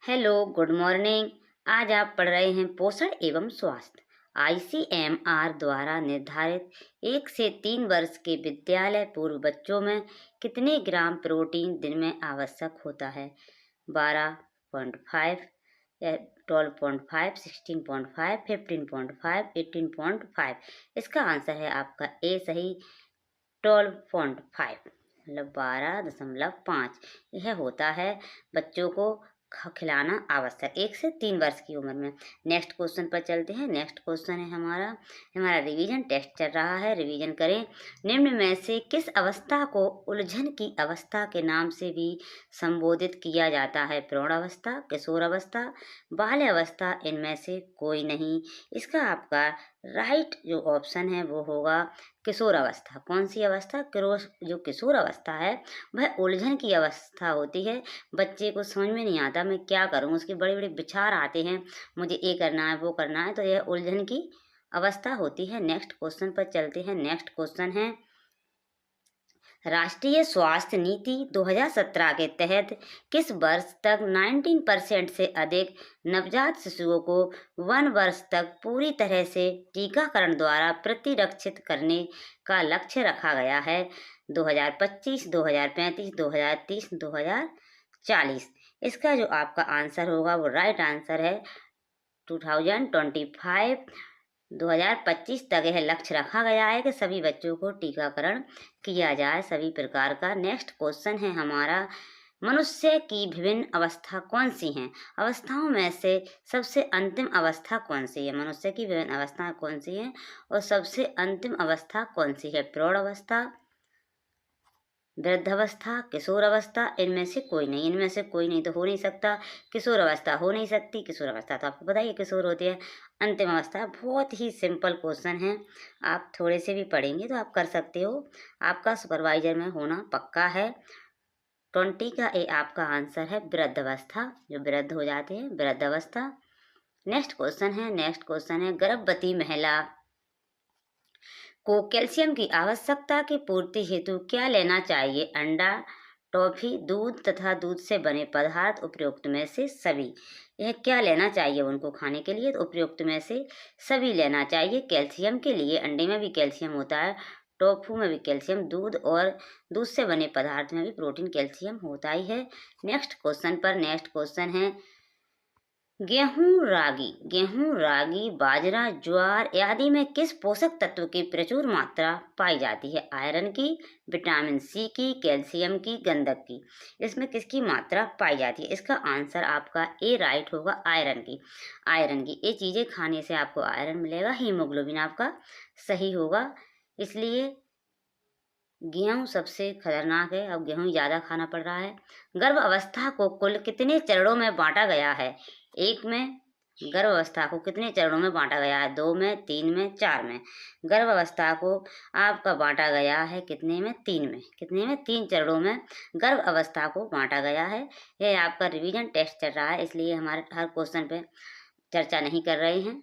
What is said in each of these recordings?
Hello, good morning. आज आप पढ़ रहे हैं पोषण एवं स्वास्थ्य। आईसीएमआर द्वारा निर्धारित 1 से 3 वर्ष के विद्यालय पूर्व बच्चों में कितने ग्राम प्रोटीन दिन में आवश्यक होता है? 12.5 या 12.5, 16.5, 15.5, 18.5। इसका आंसर है आपका ए सही 12.5 मतलब 12.5। यह होता है बच्चों को खिलाना आवश्यक 1 से 3 वर्ष की उम्र में। नेक्स्ट क्वेश्चन पर चलते हैं। नेक्स्ट क्वेश्चन है हमारा रिवीजन टेस्ट चल रहा है, रिवीजन करें। निम्न में से किस अवस्था को उलझन की अवस्था के नाम से भी संबोधित किया जाता है? प्रौढ़ अवस्था, किशोर अवस्था, बाल्य अवस्था, इनमें से कोई नहीं। इसका आपका राइट जो ऑप्शन है वो होगा किशोर अवस्था। कौन सी अवस्था? जो किशोर अवस्था है वह उलझन की अवस्था होती है। बच्चे को समझ में नहीं आता मैं क्या करूं, उसके बड़े बड़े विचार आते हैं, मुझे ये करना है वो करना है, तो यह उलझन की अवस्था होती है। नेक्स्ट क्वेश्चन पर चलते हैं। नेक्स्ट क्वेश्चन है राष्ट्रीय स्वास्थ्य नीति 2017 के तहत किस वर्ष तक 19% से अधिक नवजात शिशुओं को 1 वर्ष तक पूरी तरह से टीकाकरण द्वारा प्रतिरक्षित करने का लक्ष्य रखा गया है? 2025, 2035, 2030, 2040। इसका जो आपका आंसर होगा वो राइट आंसर है 2025। 2025 तक यह लक्ष्य रखा गया है कि सभी बच्चों को टीकाकरण किया जाए सभी प्रकार का। नेक्स्ट क्वेश्चन है हमारा मनुष्य की विभिन्न अवस्था कौन सी हैं? अवस्थाओं में से सबसे अंतिम अवस्था कौन सी है? मनुष्य की विभिन्न अवस्थाएं कौन सी हैं और सबसे अंतिम अवस्था कौन सी है? प्रौढ़ अवस्था, वृद्धावस्था, किशोर अवस्था, इनमें से कोई नहीं। इनमें से कोई नहीं तो हो नहीं सकता। किशोर अवस्था हो नहीं सकती। किशोर अवस्था तो आपको पता ही है किशोर होती है। अंतिम अवस्था बहुत ही सिंपल क्वेश्चन है, आप थोड़े से भी पढ़ेंगे तो आप कर सकते हो। आपका सुपरवाइजर में होना पक्का है। 20 का ए आपका आंसर है वृद्धावस्था, जो वृद्ध हो जाते हैं, वृद्धावस्था। नेक्स्ट क्वेश्चन है। नेक्स्ट क्वेश्चन है गर्भवती महिला को कैल्शियम की आवश्यकता की पूर्ति हेतु क्या लेना चाहिए? अंडा, टॉफी, दूध तथा दूध से बने पदार्थ, उपरोक्त में से सभी। यह क्या लेना चाहिए उनको खाने के लिए? तो उपरोक्त में से सभी लेना चाहिए कैल्शियम के लिए। अंडे में भी कैल्शियम होता है, टोफू में भी कैल्शियम, दूध और दूध से बने पदार्थ में भी प्रोटीन कैल्शियम होता ही है। नेक्स्ट क्वेश्चन है गेहूं, रागी, बाजरा, ज्वार आदि में किस पोषक तत्व की प्रचुर मात्रा पाई जाती है? आयरन की, विटामिन सी की, कैल्शियम की, गंधक की। इसमें किसकी मात्रा पाई जाती है? इसका आंसर आपका ए राइट होगा आयरन की। आयरन की ये चीज़ें खाने से आपको आयरन मिलेगा, हीमोग्लोबिन आपका सही होगा। इसलिए गेहूँ सबसे खतरनाक है, अब गेहूँ ज़्यादा खाना पड़ रहा है। गर्भ अवस्था को कुल कितने चरणों में बांटा गया है? 1 में। गर्भ अवस्था को कितने चरणों में बांटा गया है? 2 में, 3 में, 4 में। गर्भ अवस्था को आपका बांटा गया है कितने में? 3 में। कितने में? 3 चरणों में गर्भ अवस्था को बांटा गया है। यह आपका रिवीजन टेस्ट चल रहा है, इसलिए हमारे हर क्वेश्चन पे चर्चा नहीं कर रहे हैं।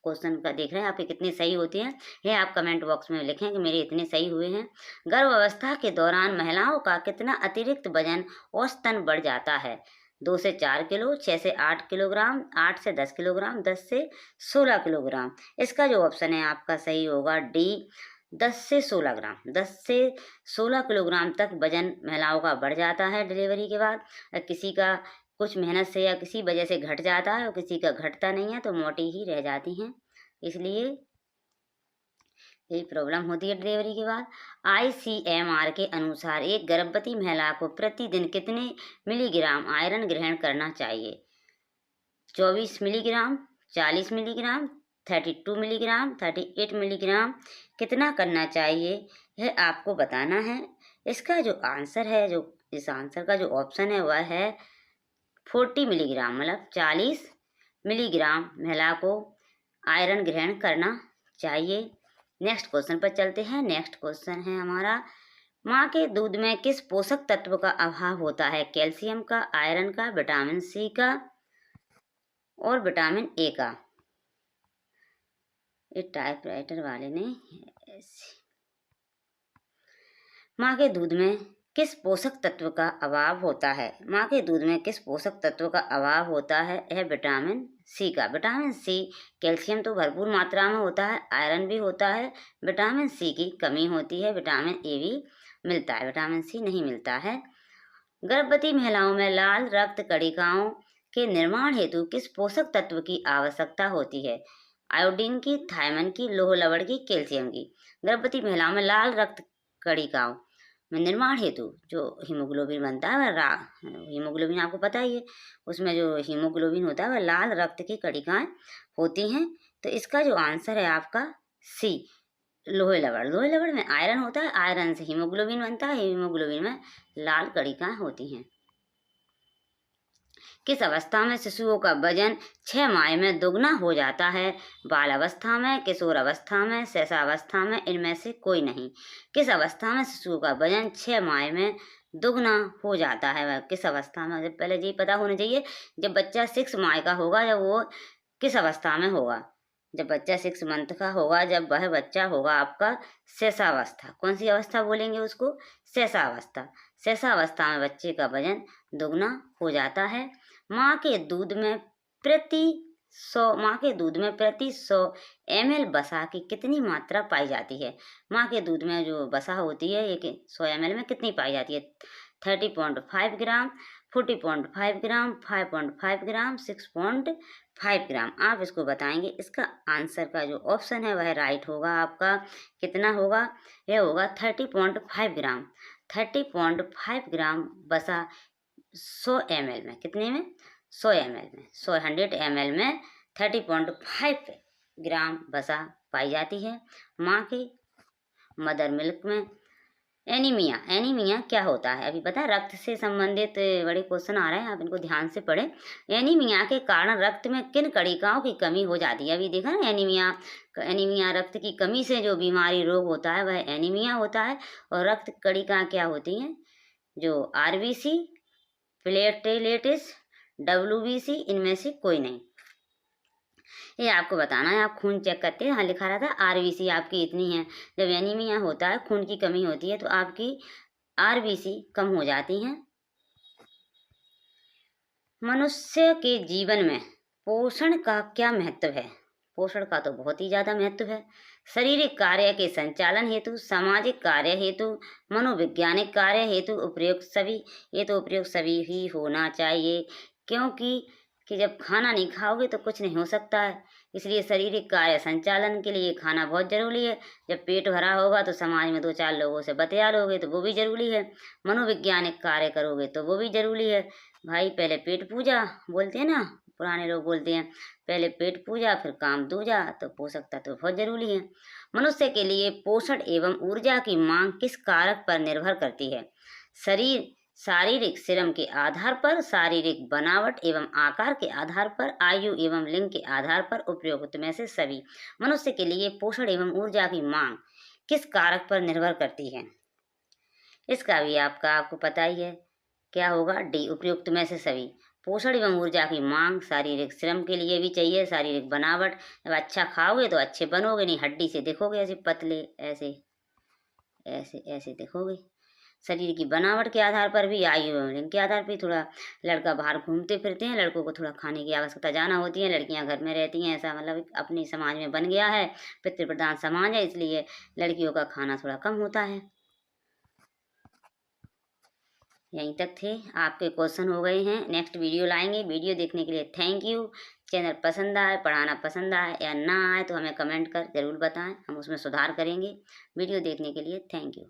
क्वेश्चन का देख रहे हैं आपके कितनी सही होती हैं, यह आप कमेंट बॉक्स में लिखें कि मेरे इतने सही हुए हैं। गर्भ अवस्था के दौरान महिलाओं का कितना अतिरिक्त वजन औसतन बढ़ जाता है? 2 से 4 किलो, 6 से 8 किलोग्राम, 8 से 10 किलोग्राम, 10 से 16 किलोग्राम। इसका जो ऑप्शन है आपका सही होगा डी 10 से 16 ग्राम। 10 से 16 किलोग्राम तक वजन महिलाओं का बढ़ जाता है डिलीवरी के बाद। किसी का कुछ मेहनत से या किसी वजह से घट जाता है और किसी का घटता नहीं है, तो मोटी ही रह जाती हैं। इसलिए यही प्रॉब्लम होती है डिलीवरी के बाद। आईसीएमआर के अनुसार एक गर्भवती महिला को प्रतिदिन कितने मिलीग्राम आयरन ग्रहण करना चाहिए? 24 मिलीग्राम, 40 मिलीग्राम, 32 मिलीग्राम, 38 मिलीग्राम। कितना करना चाहिए यह आपको बताना है। इसका जो आंसर है, जो इस आंसर का जो ऑप्शन है वह है 40 मिलीग्राम, मतलब 40 मिलीग्राम महिला को आयरन ग्रहण करना चाहिए। नेक्स्ट क्वेश्चन पर चलते हैं। नेक्स्ट क्वेश्चन है हमारा माँ के दूध में किस पोषक तत्व का अभाव होता है? कैल्शियम का, आयरन का, विटामिन सी का और विटामिन ए का। ये टाइपराइटर वाले ने माँ के दूध में किस पोषक तत्व का अभाव होता है? माँ के दूध में किस पोषक तत्व का अभाव होता है? यह विटामिन सी का। विटामिन सी, कैल्शियम तो भरपूर मात्रा में होता है, आयरन भी होता है, विटामिन सी की कमी होती है, विटामिन ए भी मिलता है, विटामिन सी नहीं मिलता है। गर्भवती महिलाओं में लाल रक्त कणिकाओं के निर्माण हेतु किस पोषक तत्व की आवश्यकता होती है? आयोडीन की, थायमन की, लौह लवण की, कैल्शियम की। गर्भवती महिलाओं में लाल रक्त कणिकाओं में निर्माण हेतु जो हीमोग्लोबिन बनता है वह हीमोग्लोबिन आपको पता ही है, उसमें जो हीमोग्लोबिन होता है वह लाल रक्त की कणिकाएं होती हैं। तो इसका जो आंसर है आपका सी, लोहे लवण। लोहे लवण में आयरन होता है, आयरन से हीमोग्लोबिन बनता है, हीमोग्लोबिन में लाल कणिकाएं होती हैं। किस अवस्था में शिशुओं का वजन 6 माह में दोगुना हो जाता है? बाल अवस्था में, किशोर अवस्था में, शैशवावस्था में, इनमें से कोई नहीं। किस अवस्था में शिशुओं का वजन 6 माह में दोगुना हो जाता है? वह किस अवस्था में? जब पहले यही पता होना चाहिए जब बच्चा 6 माह का होगा, जब वो किस अवस्था में होगा। जब बच्चा 6 मंथ का होगा, जब वह बच्चा होगा आपका शैशवावस्था। कौन सी अवस्था बोलेंगे उसको? शैशवावस्था। शैशवावस्था में बच्चे का वजन दोगुना हो जाता है। माँ के दूध में प्रति 100 ml वसा की कितनी मात्रा पाई जाती है? माँ के दूध में जो वसा होती है ये 100 ml में कितनी पाई जाती है? 30.5 ग्राम, 40.5 ग्राम, 5.5 ग्राम, 6.5 ग्राम। आप इसको बताएंगे। इसका आंसर का जो ऑप्शन है वह राइट होगा आपका। कितना होगा? यह होगा 30.5 ग्राम। 30.5 ग्राम वसा 100 ml में, कितने में? 100 ml में, 100 ml में 30.5 ग्राम वसा पाई जाती है। माँ के मदर मिल्क में एनीमिया, एनीमिया क्या होता है? अभी पता, रक्त से संबंधित बड़े क्वेश्चन आ रहे हैं, आप इनको ध्यान से पढ़ें। एनीमिया के कारण रक्त में किन कणिकाओं की कमी हो जाती है? अभी देखा ना, एनीमिया रक्त की कमी से जो बीमारी रोग होता है वह एनीमिया होता है। और रक्त कणिकाएं क्या होती हैं? जो आरबीसी, प्लेटलेट्स, WBC, इनमें से कोई नहीं। ये आपको बताना है। आप खून चेक करते हैं, यहाँ लिखा रहता है RBC आपकी इतनी है। जब एनीमिया होता है, खून की कमी होती है, तो आपकी RBC कम हो जाती हैं। मनुष्य के जीवन में पोषण का क्या महत्व है? पोषण का तो बहुत ही ज़्यादा महत्व है। शारीरिक कार्य के संचालन हेतु, सामाजिक कार्य हेतु, मनोवैज्ञानिक कार्य हेतु, उपयुक्त सभी। ये तो उपयुक्त सभी ही होना चाहिए, क्योंकि जब खाना नहीं खाओगे तो कुछ नहीं हो सकता है। इसलिए शारीरिक कार्य संचालन के लिए खाना बहुत जरूरी है। जब पेट भरा होगा तो समाज में 2-4 लोगों से बतिया लोगे तो वो भी जरूरी है। मनोवैज्ञानिक कार्य करोगे तो वो भी जरूरी है। भाई पहले पेट पूजा बोलते हैं ना, पुराने लोग बोलते हैं, पहले पेट पूजा फिर काम दूजा। तो पोषक तत्व बहुत जरूरी है। मनुष्य के लिए पोषण एवं ऊर्जा की मांग किस कारक पर निर्भर करती है? शारीरिक श्रम के आधार पर, शारीरिक बनावट एवं आकार के आधार पर, आयु एवं लिंग के आधार पर, उपयुक्त में से सभी। मनुष्य के लिए पोषण एवं ऊर्जा की मांग किस कारक पर निर्भर करती है? इसका भी आपको पता ही है, क्या होगा? डी, उपयुक्त में से सभी। पोषण एवं ऊर्जा की मांग शारीरिक श्रम के लिए भी चाहिए, शारीरिक बनावट। जब अच्छा खाओगे तो अच्छे बनोगे, नहीं हड्डी से दिखोगे ऐसे पतले, ऐसे ऐसे ऐसे दिखोगे। शरीर की बनावट के आधार पर भी, आयु एवं लिंग के आधार पर थोड़ा लड़का बाहर घूमते फिरते हैं, लड़कों को थोड़ा खाने की आवश्यकता जाना होती है, लड़कियां घर में रहती हैं। ऐसा मतलब अपने समाज में बन गया है, पितृ प्रधान समाज है, इसलिए लड़कियों का खाना थोड़ा कम होता है। यहीं तक थे, आपके क्वेश्चन हो गए हैं। नेक्स्ट वीडियो लाएंगे। वीडियो देखने के लिए थैंक यू। चैनल पसंद आए, पढ़ाना पसंद आए या ना आए तो हमें कमेंट कर ज़रूर बताएं, हम उसमें सुधार करेंगे। वीडियो देखने के लिए थैंक यू।